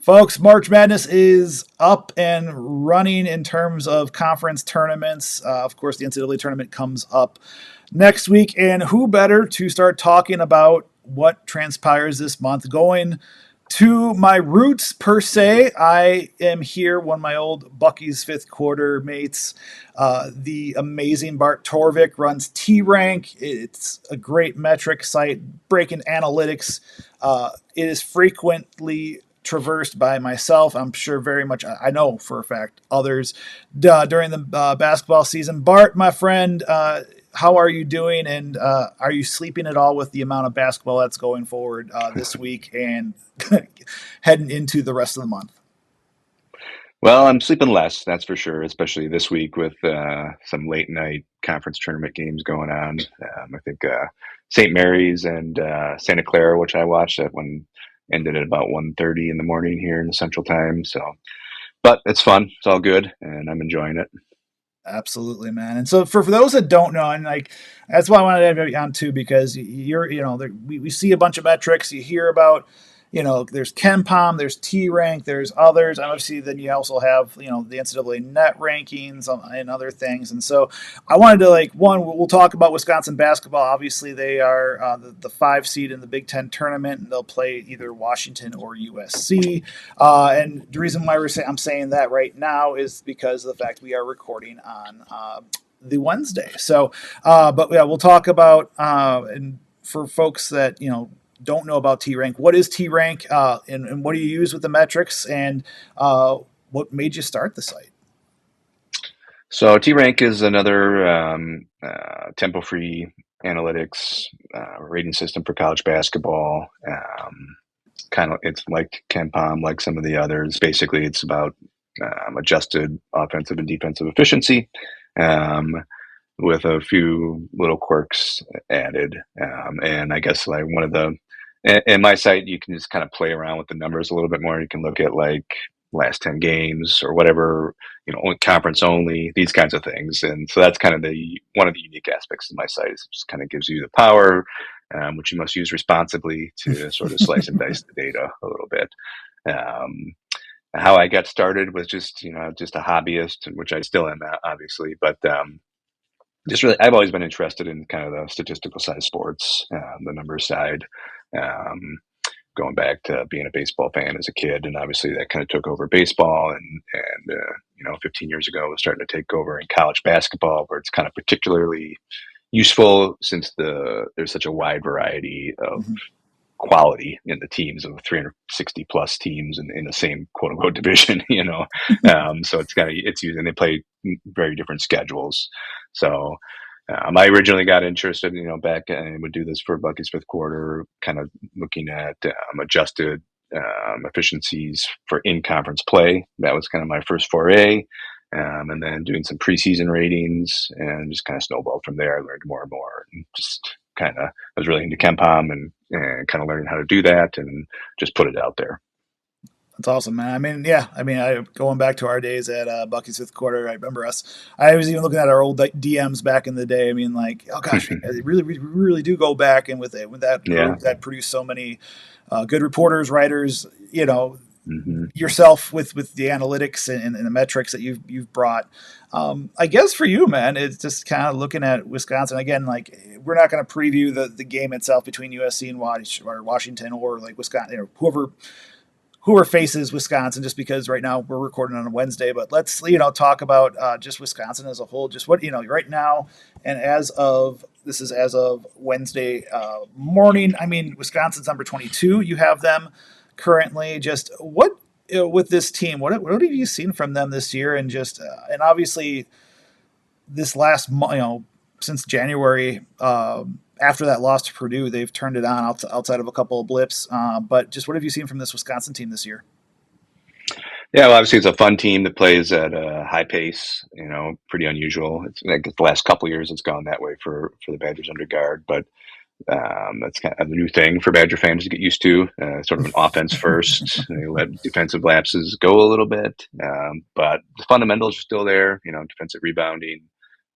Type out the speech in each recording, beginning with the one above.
Folks, March Madness is up and running in terms of conference tournaments. Of course, the NCAA tournament comes up next week, and who better to start talking about what transpires this month? Going to my roots, per se, I am here, one of my old Bucky's fifth quarter mates. The amazing Bart Torvik runs T Rank. It's a great metric site, breaking analytics. It is frequently traversed by myself. I'm sure very much, I know for a fact, others during the basketball season. Bart, my friend, how are you doing? And are you sleeping at all with the amount of basketball that's going forward this week and heading into the rest of the month? Well, I'm sleeping less, that's for sure, especially this week with some late night conference tournament games going on. I think St. Mary's and Santa Clara, which I watched, that one ended at about 1:30 in the morning here in the Central Time. So, but it's fun. It's all good, and I'm enjoying it. Absolutely, man. And so for those that don't know, and like that's why I wanted to have you on too, because you're, we see a bunch of metrics. You hear about, there's Ken Palm, there's T Rank, there's others. Obviously, then you also have, the NCAA net rankings and other things. And so I wanted to we'll talk about Wisconsin basketball. Obviously, they are the five seed in the Big Ten tournament, and they'll play either Washington or USC. And the reason why I'm saying that right now is because of the fact we are recording on the Wednesday. So, but yeah, we'll talk about and for folks that don't know about T Rank, what is T Rank, and what do you use with the metrics, and what made you start the site? So T Rank is another tempo-free analytics rating system for college basketball. Kind of, it's like KenPom, like some of the others. Basically, it's about adjusted offensive and defensive efficiency, um, with a few little quirks added. And I guess like one of the in my site, you can just kind of play around with the numbers a little bit more. You can look at like last 10 games or whatever, conference only, these kinds of things. And so that's kind of the one of the unique aspects of my site is it just kind of gives you the power, which you must use responsibly to sort of slice and dice the data a little bit. Um, how I got started was just a hobbyist, which I still am, obviously, but just really, I've always been interested in kind of the statistical side of sports, the numbers side, um, going back to being a baseball fan as a kid, and obviously that kind of took over baseball, and 15 years ago, it was starting to take over in college basketball, where it's kind of particularly useful since there's such a wide variety of Mm-hmm. quality in the teams of 360 plus teams in the same quote unquote division, so it's using, they play very different schedules. So I originally got interested, back and would do this for Bucky's fifth quarter, kind of looking at adjusted efficiencies for in-conference play. That was kind of my first foray. And then doing some preseason ratings and just kind of snowballed from there. I learned more and more, and just kind of, I was really into KenPom and kind of learning how to do that and just put it out there. That's awesome, man. I mean, yeah. I mean, going back to our days at Bucky's fifth quarter. I remember us. I was even looking at our old DMs back in the day. I mean, like, oh gosh, we really do go back, and with that Yeah. group that produced so many good reporters, writers. Hmm. Yourself with the analytics and the metrics that you've brought. I guess for you, man, it's just kind of looking at Wisconsin again. Like, we're not going to preview the game itself between USC and Washington, or like Wisconsin, whoever faces Wisconsin, just because right now we're recording on a Wednesday. But let's talk about just Wisconsin as a whole, just what right now, and as of Wednesday morning. I mean, Wisconsin's number 22. You have them currently. Just what with this team? What have you seen from them this year? And just and obviously this last since January. After that loss to Purdue, they've turned it on outside of a couple of blips. But just what have you seen from this Wisconsin team this year? Yeah, well, obviously it's a fun team that plays at a high pace, pretty unusual. It's like the last couple of years it's gone that way for the Badgers under guard, but that's kind of a new thing for Badger fans to get used to. Sort of an offense first. They let defensive lapses go a little bit, but the fundamentals are still there. Defensive rebounding,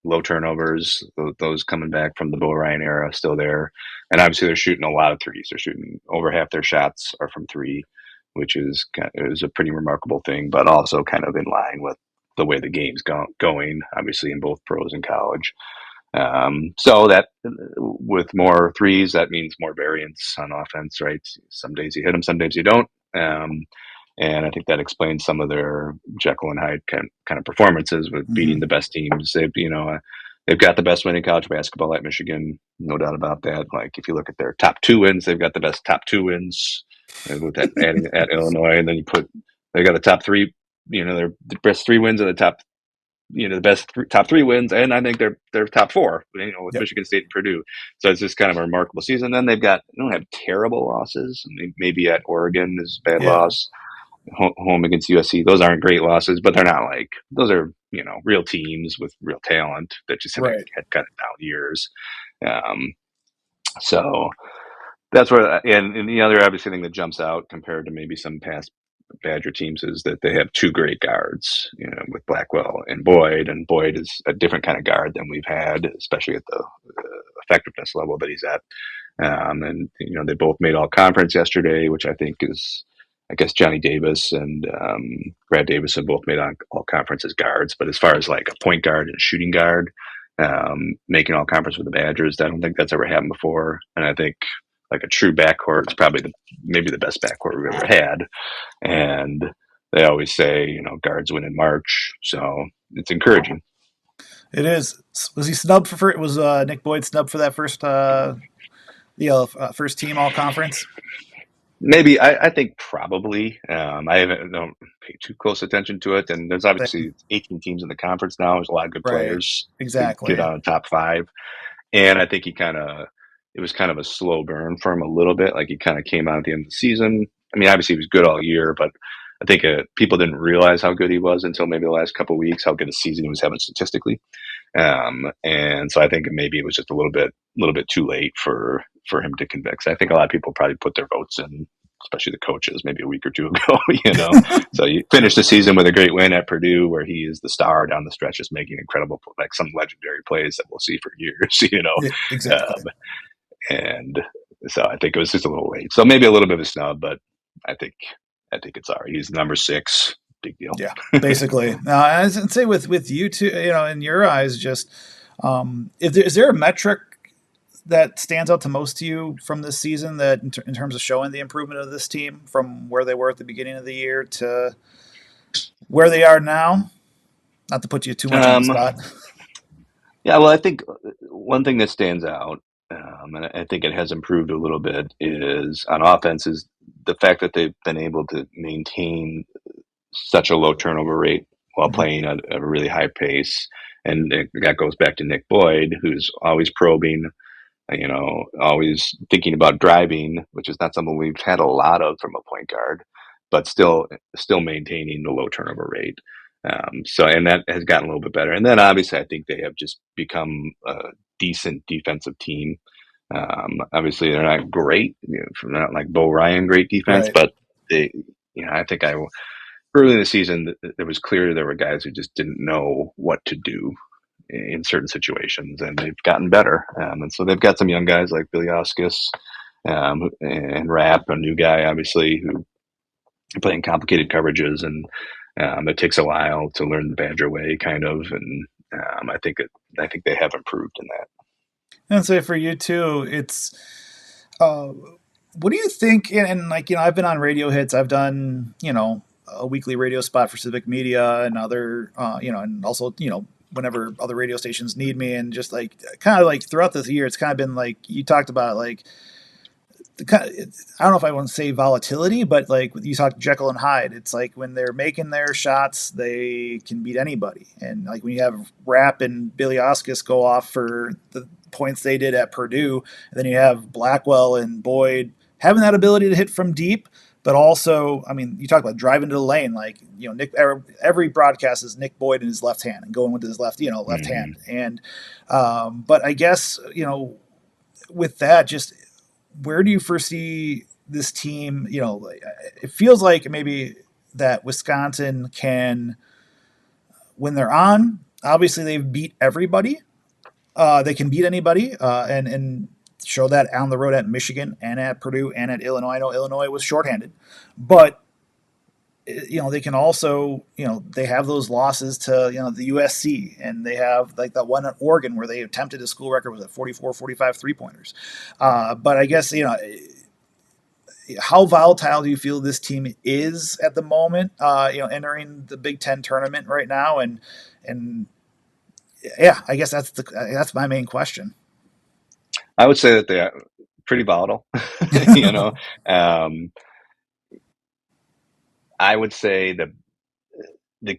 low turnovers, those coming back from the Bo Ryan era, still there. And obviously they're shooting a lot of threes. They're shooting over half their shots are from three. which is a pretty remarkable thing, but also kind of in line with the way the game's going, obviously in both pros and college. So that with more threes, that means more variance on offense, right? Some days you hit them, some days you don't. Um, and I think that explains some of their Jekyll and Hyde kind of performances with beating Mm-hmm. the best teams. They've got the best win in college basketball at Michigan, no doubt about that. Like if you look at their top two wins, they've got the best top two wins. With that adding at Illinois, and then they got the top three. Their best three wins are the top the best top three wins, and I think they're top four. With Yep. Michigan State and Purdue, so it's just kind of a remarkable season. Then they don't have terrible losses. I mean, maybe at Oregon is a bad Yeah. loss. Home against USC, those aren't great losses, but they're not like those are real teams with real talent that just have Right. had kind of down years. Um, so that's where, and the other obviously thing that jumps out compared to maybe some past Badger teams is that they have two great guards, with Blackwell and Boyd. And Boyd is a different kind of guard than we've had, especially at the effectiveness level that he's at. And they both made all conference yesterday, which I think is, I guess Johnny Davis and Brad Davis have both made all conference as guards. But as far as like a point guard and shooting guard, making all conference with the Badgers, I don't think that's ever happened before. And I think like a true backcourt is probably maybe the best backcourt we've ever had. And they always say, guards win in March. So it's encouraging. It is. Was he snubbed for? Was Nick Boyd snubbed for that first team all conference? Maybe I think probably. I haven't don't pay too close attention to it, and there's obviously 18 teams in the conference now. There's a lot of good Right. players to get Exactly. out of the top five, and I think it was kind of a slow burn for him a little bit. Like he kind of came out at the end of the season. I mean, obviously he was good all year, but I think people didn't realize how good he was until maybe the last couple of weeks, how good a season he was having statistically. And so I think maybe it was just a little bit too late for him to convict. I think a lot of people probably put their votes in, especially the coaches, maybe a week or two ago. So you finish the season with a great win at Purdue, where he is the star down the stretch, just making incredible, like some legendary plays that we'll see for years. Yeah, exactly. And so I think it was just a little late. So maybe a little bit of a snub, but I think it's all right. He's number 6. Big deal. Yeah, basically. Now, I'd say with you too, in your eyes, just is there a metric that stands out to most to you from this season that in terms of showing the improvement of this team from where they were at the beginning of the year to where they are now? Not to put you too much on the Um, spot. yeah, well, I think one thing that stands out, and I think it has improved a little bit, is on offense is the fact that they've been able to maintain such a low turnover rate while Mhm. playing at a really high pace. And that goes back to Nick Boyd, who's always probing, always thinking about driving, which is not something we've had a lot of from a point guard, but still maintaining the low turnover rate. And that has gotten a little bit better. And then obviously, I think they have just become a decent defensive team. Obviously, they're not great, not like Bo Ryan, great defense, Right. but they, I think early in the season, it was clear there were guys who just didn't know what to do in certain situations, and they've gotten better. And so they've got some young guys like Billy Oskus, and Rapp, a new guy, obviously, who playing complicated coverages, and it takes a while to learn the Badger way, kind of. And I think they have improved in that. And say for you too, it's uh, what do you think? And like I've been on radio hits. I've done a weekly radio spot for Civic Media and other and also whenever other radio stations need me, and just like kind of like throughout this year, it's kind of been like you talked about like the kind of, I don't know if I want to say volatility, but like you talk Jekyll and Hyde, it's like when they're making their shots, they can beat anybody. And like when you have Rapp and Billy Oskus go off for the points they did at Purdue, and then you have Blackwell and Boyd having that ability to hit from deep, but also, I mean, you talk about driving to the lane, like Nick. Every broadcast is Nick Boyd in his left hand and going with his left Mm-hmm. hand, and but I guess with that, just where do you foresee this team? It feels like maybe that Wisconsin can, when they're on, obviously they've beat everybody. They can beat anybody, and show that on the road at Michigan and at Purdue and at Illinois. I know Illinois was shorthanded, but they can also, they have those losses to, the USC, and they have like that one at Oregon where they attempted a school record was at 44, 45 3-pointers. But I guess, how volatile do you feel this team is at the moment, entering the Big Ten tournament right now? And yeah, I guess that's my main question. I would say that they are pretty volatile. You know, um, I would say the the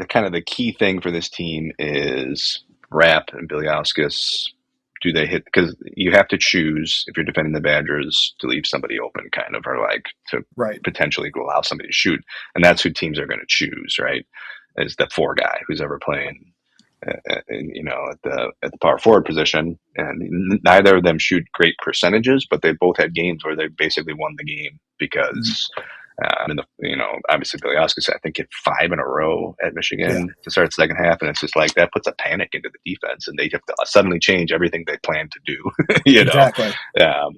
kind of the key thing for this team is Rapp and Bilyauskas. Do they hit? Because you have to choose if you're defending the Badgers to leave somebody open, kind of, or like to Right. potentially allow somebody to shoot, and that's who teams are going to choose, right? Is the four guy who's ever playing, at the power forward position, and neither of them shoot great percentages, but they both had games where they basically won the game Mhm. because obviously Billy Oscar, I think, hit five in a row at Yeah, Michigan to start the second half, and it's just like that puts a panic into the defense, and they have to suddenly change everything they plan to do, you know. exactly. Um,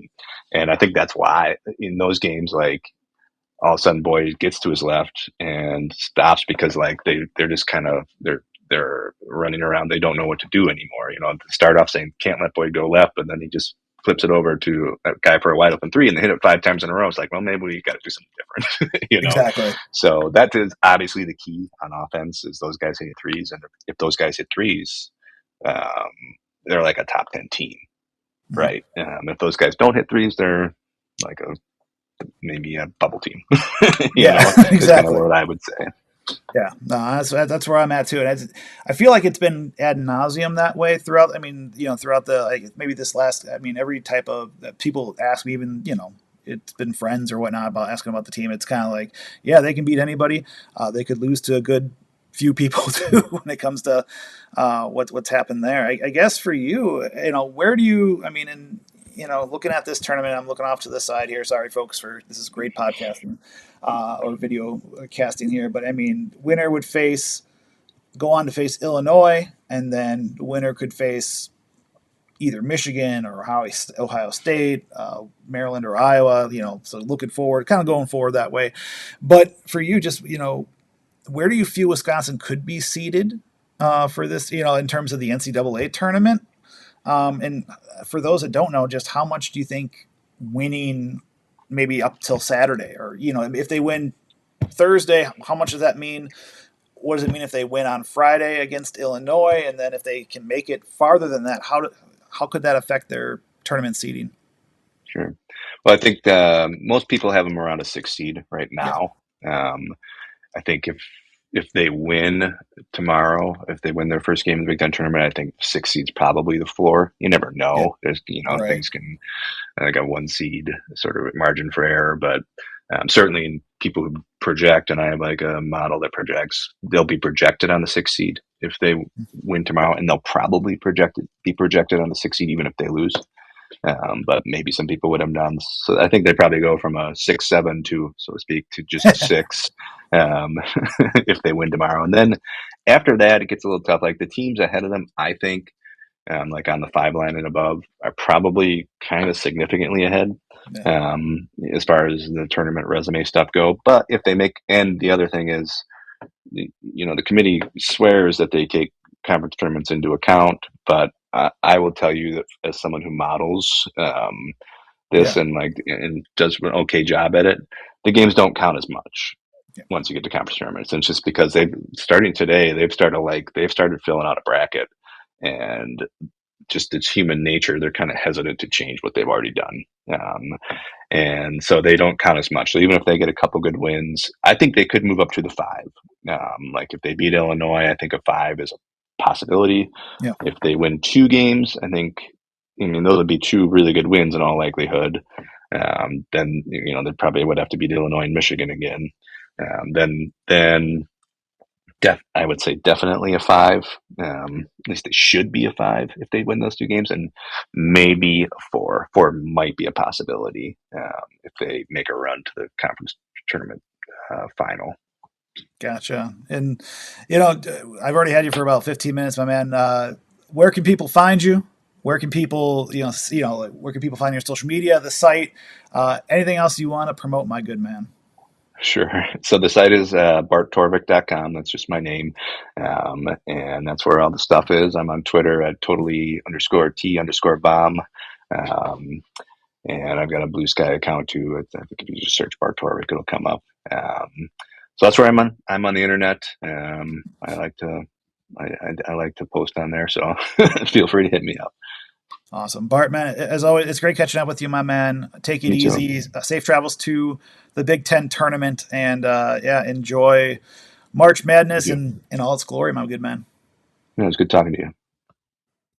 and I think that's why in those games, like all of a sudden Boyd gets to his left and stops because like they're just kind of they're running around. They don't know what to do anymore. They start off saying can't let Boyd go left, but then he just flips it over to a guy for a wide open three, and they hit it five times in a row. It's like, well, maybe we got to do something different. Exactly. So that is obviously the key on offense is those guys hitting threes, and if those guys hit threes, um, they're like a top 10 team, Mhm. right? If those guys don't hit threes, they're like maybe a bubble team. Yeah, Is kind of exactly. what I would say. Yeah, no, that's where I'm at too, and I feel like it's been ad nauseum that way throughout. I mean, throughout the like maybe this last. I mean, every type of people ask me, even it's been friends or whatnot about asking about the team. It's kind of like, yeah, they can beat anybody. They could lose to a good few people too when it comes to what's happened there. I guess for you, where do you? I mean, in looking at this tournament, I'm looking off to the side here. Sorry, folks, for this is great podcasting or video casting here. But I mean, winner would go on to face Illinois, and then the winner could face either Michigan or Ohio State, Maryland or Iowa. So looking forward, kind of going forward that way. But for you, just where do you feel Wisconsin could be seated for this? In terms of the NCAA tournament. And for those that don't know, just how much do you think winning maybe up till Saturday, or if they win Thursday, how much does that mean? What does it mean if they win on Friday against Illinois, and then if they can make it farther than that, how could that affect their tournament seeding? Sure. Well, I think most people have them around a six seed right Yeah, now. Um, I think if they win tomorrow, if they win their first game in the Big Ten tournament, I think six seed's probably the floor. You never yeah, know. There's right, things can like a one seed sort of margin for error, but certainly in people who project, and I have like a model that projects, they'll be projected on the six seed if they win tomorrow, and they'll probably be projected on the six seed even if they lose. But maybe some people would have done. So I think they probably go from a 6-7 to, so to speak, to just six um, if they win tomorrow. And then after that, it gets a little tough. Like the teams ahead of them, I think, like on the five line and above, are probably kind of significantly ahead yeah, as far as the tournament resume stuff go. But if they make, and the other thing is, the committee swears that they take conference tournaments into account, but I will tell you that as someone who models this yeah, and does an okay job at it, the games don't count as much yeah, once you get to conference tournaments. And it's just because they've started filling out a bracket, and just it's human nature. They're kind of hesitant to change what they've already done. And so they don't count as much. So even if they get a couple good wins, I think they could move up to the five. Like if they beat Illinois, I think a five is a possibility. yeah. If they win two games, I mean, those would be two really good wins in all likelihood. Then they probably would have to beat Illinois and Michigan again. Then I would say definitely a five. At least they should be a five if they win those two games, and maybe a four. Four might be a possibility if they make a run to the conference tournament final. Gotcha. And I've already had you for about 15 minutes, my man. Where can people find you? Where can people, like, where can people find your social media, the site, anything else you want to promote, my good man? Sure. So the site is barttorvik.com. That's just my name. And that's where all the stuff is. I'm on Twitter at totally_T_bomb. Um, and I've got a Blue Sky account too. I think if you just search Bart Torvik, it'll come up. So that's where I'm on. I'm on the internet. I like to I like to post on there, so feel free to hit me up. Awesome. Bart, man, as always, it's great catching up with you, my man. Take it You too. easy. Safe travels to the Big Ten tournament, and yeah, enjoy March Thank Madness you. in all its glory, my good man. It was good talking to you.